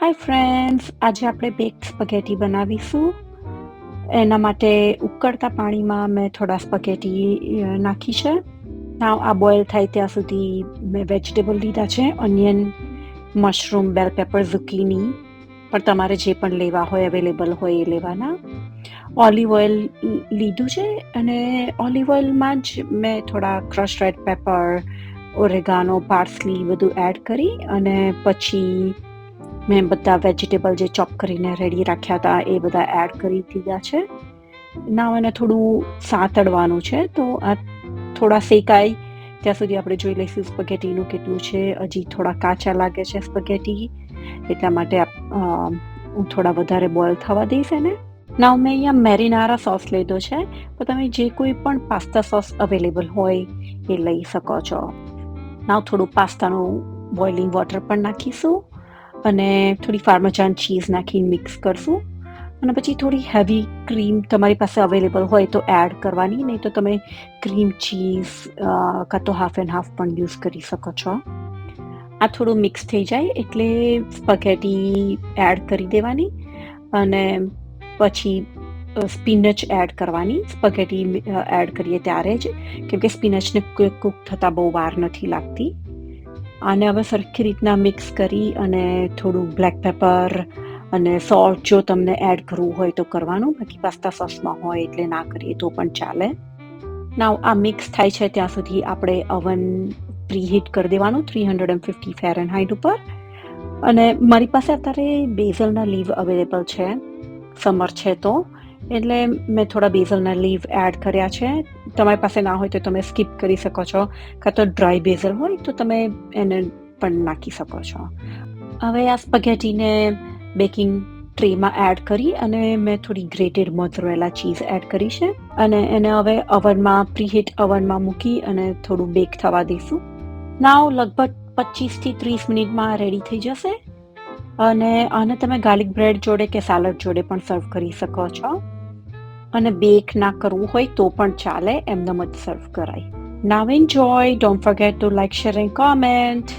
Hi friends, આજે આપણે backed spaghetti બનાવીશું. એના માટે ઉકળતા પાણીમાં મેં થોડા સ્પગેટી નાખી છે. આ બોઇલ થાય ત્યાં સુધી મેં વેજીટેબલ લીધા છે, ઓનિયન, મશરૂમ, બેલ પેપર, ઝુકીની, પણ તમારે જે પણ લેવા હોય અવેલેબલ હોય એ લેવાના. ઓલિવ ઓઇલ લીધું છે અને ઓલિવ ઓઇલમાં જ મેં થોડા crush red paper, oregano, parsley બધું એડ કરી અને પછી મેં બધા વેજીટેબલ જે ચોપ કરીને રેડી રાખ્યા હતા એ બધા એડ કરી દીધા છે. એને થોડું સાતડવાનું છે, તો આ થોડા શેકાય ત્યાં સુધી આપણે જોઈ લઈશું સ્પગેટીનું કેટલું છે. હજી થોડા કાચા લાગે છે સ્પગેટી, એટલા માટે હું થોડા વધારે બોઇલ થવા દઈશ એને. મેં અહીંયા મેરિનારા સોસ લીધો છે, તો તમે જે કોઈ પણ પાસ્તા સોસ અવેલેબલ હોય એ લઈ શકો છો. થોડું પાસ્તાનું બોઇલિંગ વોટર પણ નાખીશું અને થોડી પાર્મેજાન ચીઝ નાખીને મિક્સ કરશું અને પછી થોડી હેવી ક્રીમ તમારી પાસે અવેલેબલ હોય તો એડ કરવાની, નહીં તો તમે ક્રીમ ચીઝ કાં તો હાફ એન્ડ હાફ પણ યુઝ કરી શકો છો. આ થોડું મિક્સ થઈ જાય એટલે સ્પગેટી એડ કરી દેવાની અને પછી સ્પિનચ એડ કરવાની. સ્પગેટી એડ કરીએ ત્યારે જ, કેમ કે સ્પિનચને કૂક થતાં બહુ વાર નથી લાગતી. આને હવે સરખી રીતના મિક્સ કરી અને થોડું બ્લેક પેપર અને સોલ્ટ જો તમને એડ કરવું હોય તો કરવાનું, બાકી પાસ્તા સોસમાં હોય એટલે ના કરીએ તો પણ ચાલે. આ મિક્સ થાય છે ત્યાં સુધી આપણે ઓવન પ્રીહીટ કરી દેવાનું 350 ફેરનહાઇટ ઉપર. અને મારી પાસે અત્યારે બેઝલના લીવ અવેલેબલ છે, સમર છે તો, એટલે મેં થોડા બેઝલના લીવ એડ કર્યા છે. તમારી પાસે ના હોય તો તમે સ્કીપ કરી શકો છો, કાં તો ડ્રાય બેઝલ હોય તો તમે એને પણ નાખી શકો છો. હવે આ સ્પગેટીને બેકિંગ ટ્રેમાં એડ કરી અને મેં થોડી ગ્રેટેડ મોઝરેલા ચીઝ એડ કરી છે અને એને હવે ઓવનમાં પ્રીહીટ ઓવનમાં મૂકી અને થોડું બેક થવા દઈશું. લગભગ 25 થી 30 મિનિટમાં રેડી થઈ જશે અને આને તમે ગાર્લિક બ્રેડ જોડે કે સેલડ જોડે પણ સર્વ કરી શકો છો. અને બેક ના કરવું હોય તો પણ ચાલે, એમનેમ જ સર્વ કરાય. Now enjoy. Don't forget to like, share and comment.